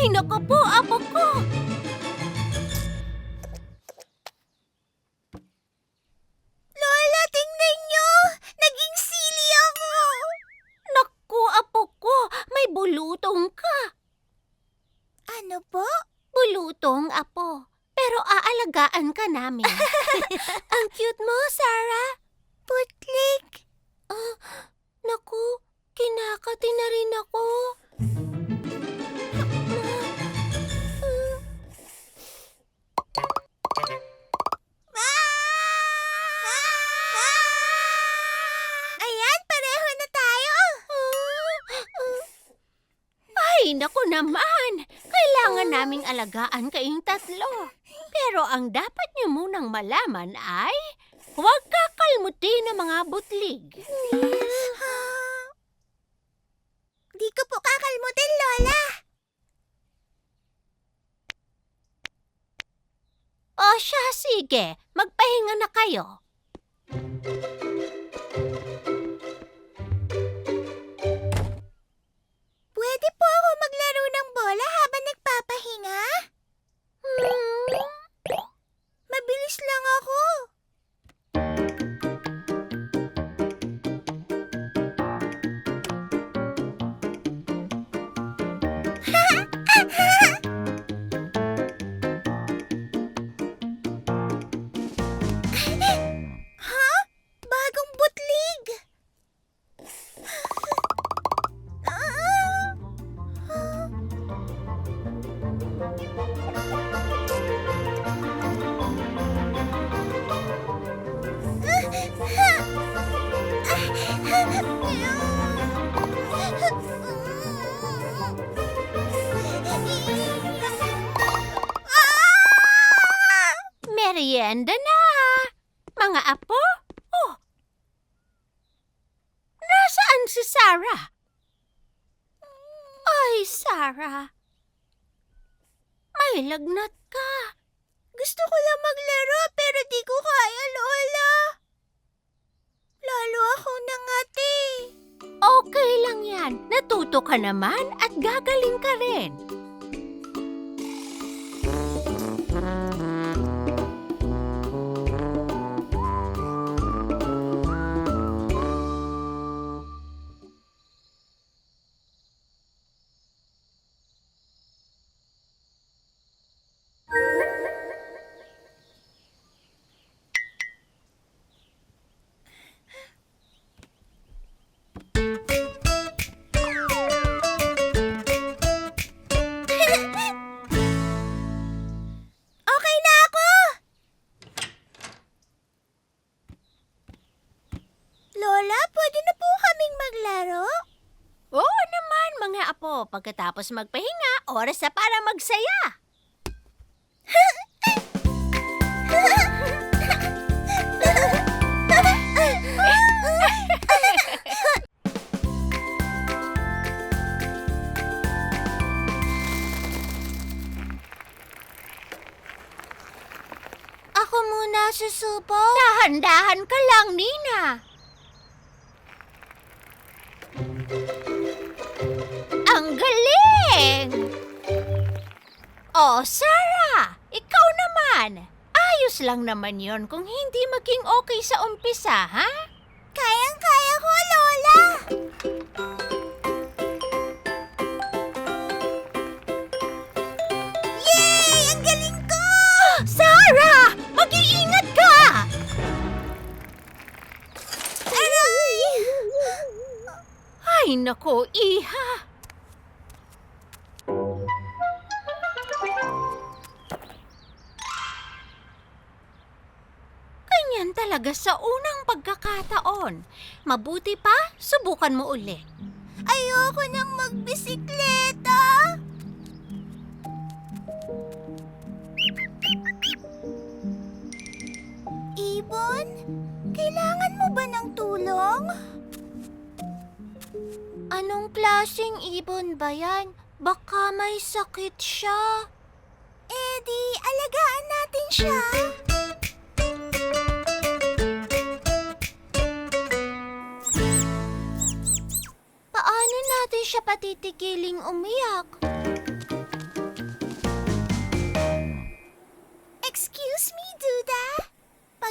Ay, naku po, apo ko! Lola, tingnan niyo! Naging sili ako! Naku, apo ko, may bulutong ka. Ano po? Bulutong, apo. Pero aalagaan ka namin. Ang cute mo, Sarah. Putlik! Naku, kinakati na rin ako. Ayan, pareho na tayo! Ay, naku naman. Kailangan naming alagaan kayong tatlo. Pero ang dapat niyo munang malaman ay huwag kakalmutin ang mga butlig. Di ko po kakalmutin, Lola! O siya, sige. Magpahinga na kayo. Pwede po ako maglaro ng bola habang nagpapahinga? Mabilis lang ako. Ha? Bagong butlig! Merienda na! Mga apo? Oh! Nasaan si Sarah? Ay, Sarah. May lagnat ka. Gusto ko lang maglaro pero di ko kaya, Lola. Lalo akong nangati. Okay lang yan. Natuto ka naman at gagaling ka rin. Okay na ako! Lola, pwede na po kaming maglaro? Oo naman, mga apo. Pagkatapos magpahinga, oras na para magsaya. Ako muna susubo. Dahan-dahan ka lang, Nina. Ang galing! Oh, Sarah! Ikaw naman! Ayos lang naman yon kung hindi maging okay sa umpisa, ha? Kayang-kaya ko, Lola! Yay! Ang galing ko! Sarah! Mag-iingat ka! Aray! Ay, nako, iha! Ganyan talaga sa unang pagkakataon. Mabuti pa, subukan mo ulit. Ayoko nang magbisikleta! Ibon, kailangan mo ba ng tulong? Anong klaseng ibon ba yan? Baka may sakit siya. Eh di, alagaan natin siya. Paano natin siya patitigiling umiyak?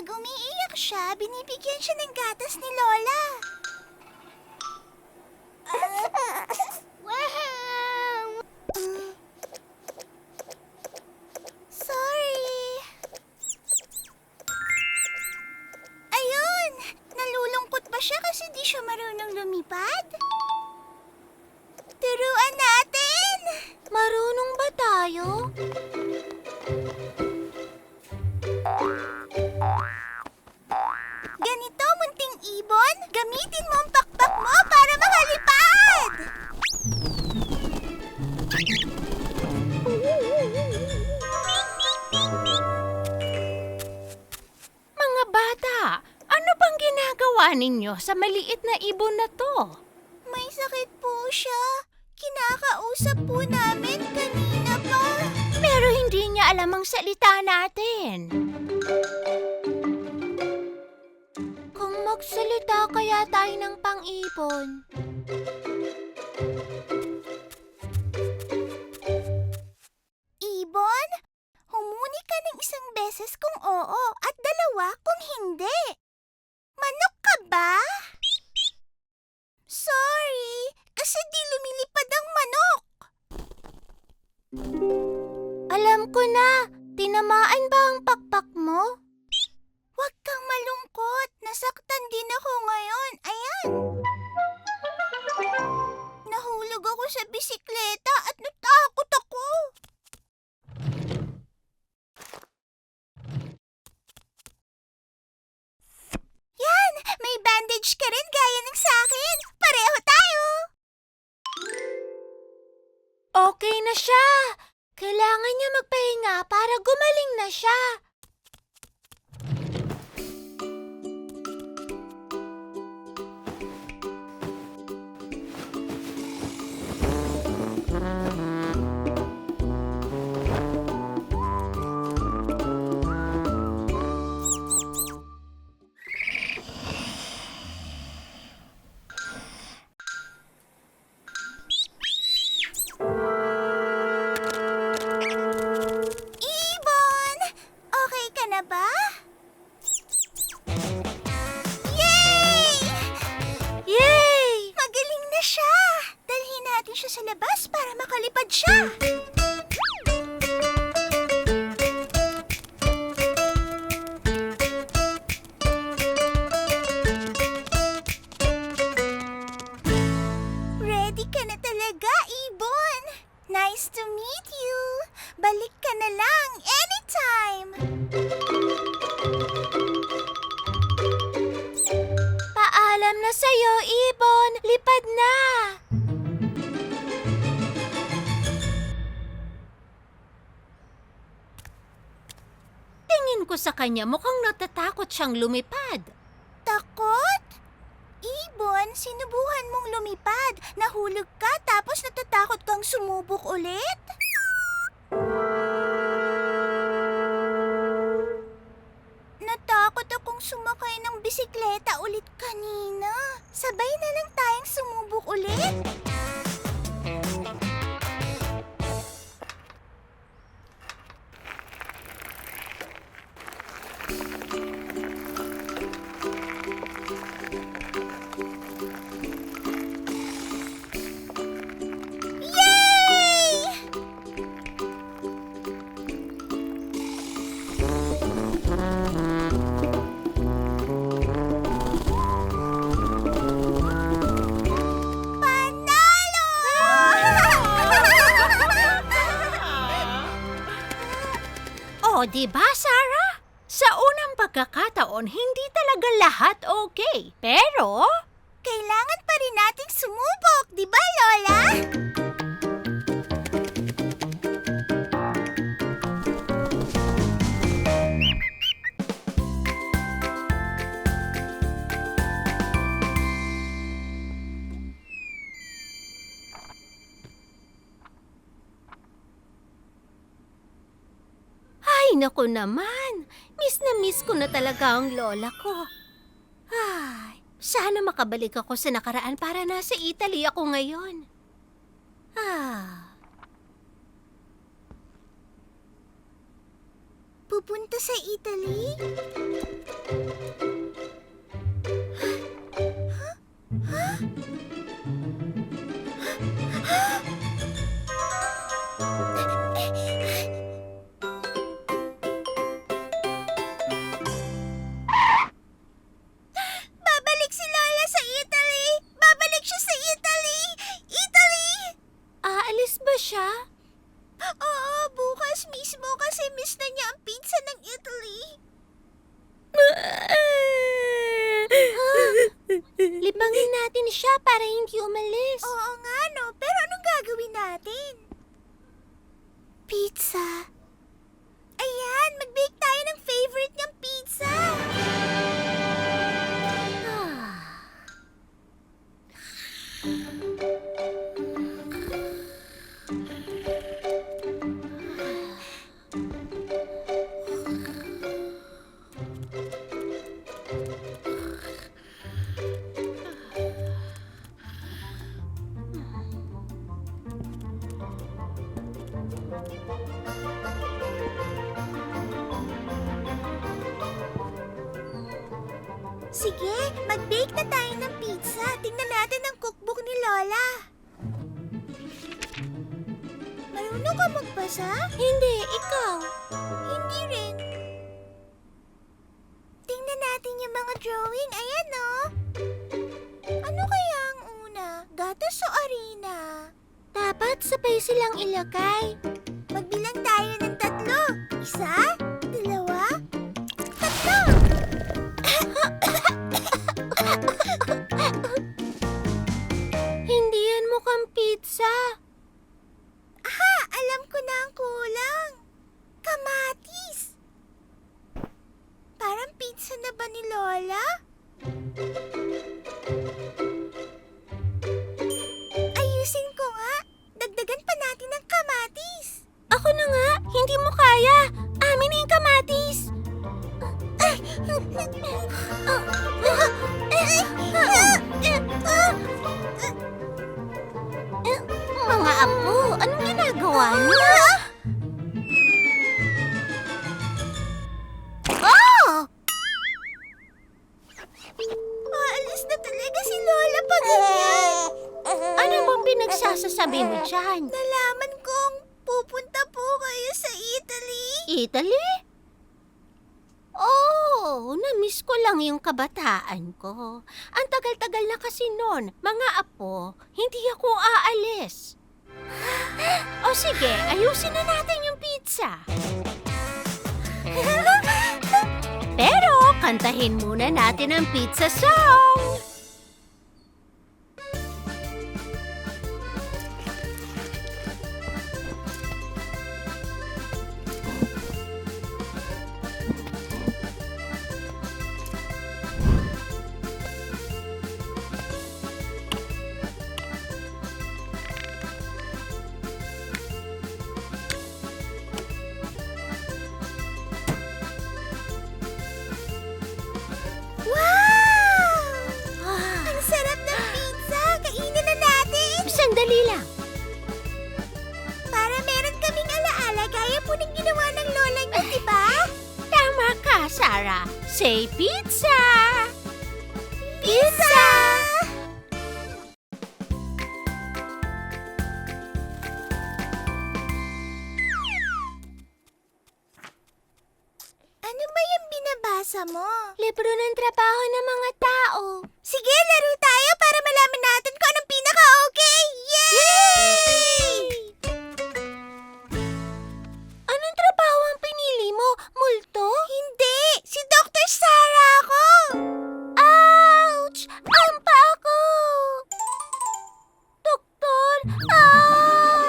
Pag umiiyak siya, binibigyan siya ng gatas ni Lola. Sorry. Ayun! Nalulungkot ba siya kasi di siya marunong lumipad? Turuan natin! Marunong ba tayo? Ganito, munting ibon, gamitin mo ang pakpak mo para makalipad! Mga bata, ano bang ginagawa ninyo sa maliit na ibon na to? May sakit po siya. Kinakausap po namin kanina pa. Pero hindi niya alam ang salita natin. Kung magsalita kaya tayo ng pang-ibon. Ibon, humuni ka ng isang beses kung oo at dalawa kung hindi. Manok ka ba? Sorry, kasi di lumilipad ang manok. Alam ko na, tinamaan ba ang pakpak mo? Huwag kang malungkot, nasaktan din ako ngayon. Ayan. Nahulog ako sa bisikleta at natakot ako. Yan, may bandage ka rin gaya ng sa akin. Pareho tayo. Okay na siya. Kailangan niya magpahinga para gumaling na siya. Ibon! Okay ka na ba? Yay! Yay! Magaling na siya! Dalhin natin siya sa labas para makalipad siya. Ready ka na talaga, Ibon! Nice to meet you! Balik ka na lang anytime! Paalam na sa'yo, Ibon! Lipad na! Tingin ko sa kanya mukhang natatakot siyang lumipad. Takot? Ibon, sinubuhan mong lumipad. Nahulog ka tapos natatakot kang sumubok ulit? Natakot akong sumakay ng bisikleta ulit kanina. Sabay na lang tayong sumubok ulit. Yay! Panalo! O, di ba, Sarah? Sa unang pagkakataon, hindi talaga lahat okay. Pero, Kailangan pa rin nating sumubok, di ba, Lola? ay naku naman, miss ko na talaga ang lola ko. Ay, sana makabalik ako sa nakaraan para nasa Italy ako ngayon. Ah. Pupunta sa Italy? Babalik si Lola sa Italy! Babalik siya sa Italy! Italy! Aalis ba siya? Oo, bukas mismo kasi miss na niya ang pizza ng Italy. Libangin natin siya para hindi umalis. Oo nga no, pero anong gagawin natin? Pizza. Ayan, mag-bake tayo ng favorite niyang pizza. Sige, mag-bake na tayo ng pizza. Tingnan natin ang cookbook ni Lola. Marunong ka magbasa? Hindi, ikaw. Hindi rin. Tingnan natin yung mga drawing. Ayan, no? Ano kaya ang una? Gatas o arena? Dapat sabay silang ilagay. Magbilang tayo ng 3. 1, 2, 3. Hindi yan mukhang pizza. Aha! Alam ko na ang kulang. Kamatis. Parang pizza na ba ni Lola? Ayusin ko nga. Dagdagan pa natin ng kamatis. Ako na nga, hindi mo kaya. Amin na yung kamatis. Mga apo, anong ginagawa niyo? Oh! Aalis na talaga si Lola pag ganyan. Ano bang pinagsasasabi mo dyan? Nalaman kong pupunta po kayo sa Italy. Italy? Oh, na-miss ko lang yung kabataan ko. Ang tagal-tagal na kasi noon. Mga apo, hindi ako aalis. O sige, ayusin na natin yung pizza. Pero kantahin muna natin ang pizza song. Wow! Ang sarap ng pizza! Kainin na natin! Sandali lang. Para meron kaming alaala gaya po ng ginawa ng lola niyo, di ba? Tama ka, Sarah. Say pizza! Pizza! Ano ba yung binabasa mo? Libro ng trabaho ng mga tao. Sige, laro tayo para malaman natin kung anong pinaka-okay! Yay! Anong trabaho ang pinili mo? Multo? Hindi! Si Dr. Sarah ako! Ouch! Ang paa ko! Doktor!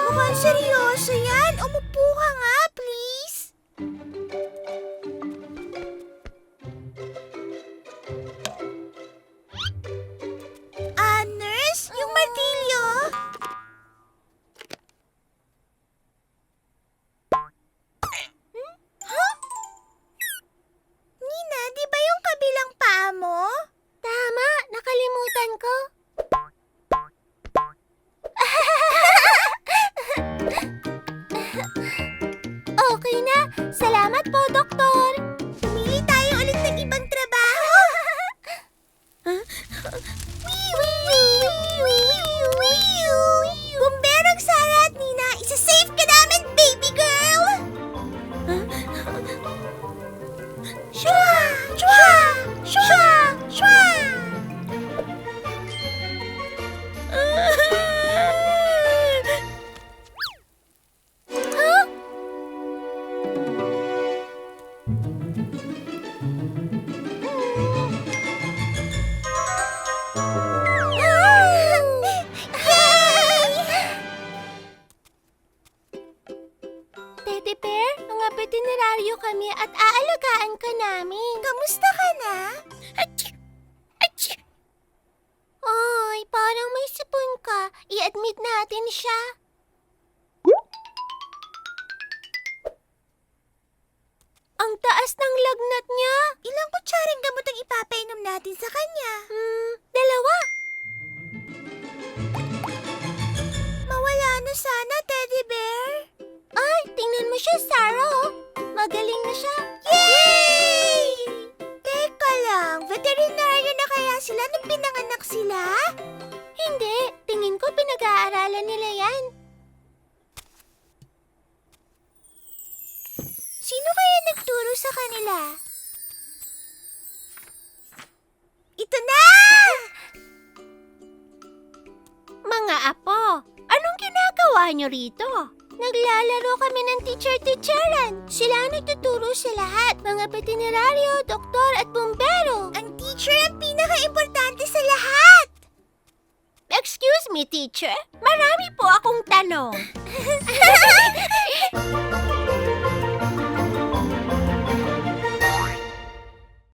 Mukhang seryoso yan. Umupo ka nga, please. Nurse? Yung martilyo? Huh? Nina, di ba yung kabilang paa mo? Tama, nakalimutan ko. Salamat po, Doktor. Pumili tayo ulit ng ibang trabaho. Bumberong Sarah at Nina, isa-safe ka namin, baby girl! Shwa! Shwa! Shwa! Shwa! Huh? Teddy Bear, mga veterinaryo kami at aalagaan ka namin. Kamusta ka na? Ay, parang may sipon ka. I-admit natin siya. Ang taas ng lagnat niya. Ilang kutsaring gamot ang ipapainom natin sa kanya? 2. Mawala na sana, Teddy Bear. Ay, tingnan mo siya, Sarah. Oh. Magaling na siya. Yay! Teka lang, veterinaryo na kaya sila nung pinanganak sila? Hindi, tingin ko pinag-aaralan nila yan. Sino kaya nagturo sa kanila? Ito na! Mga apo, anong ginagawa niyo rito? Naglalaro kami ng teacher-teacheran. Sila ang nagtuturo sa lahat. Mga veterinaryo, doktor at bumbero. Ang teacher ang pinaka-importante sa lahat. Excuse me, teacher. Marami po akong tanong.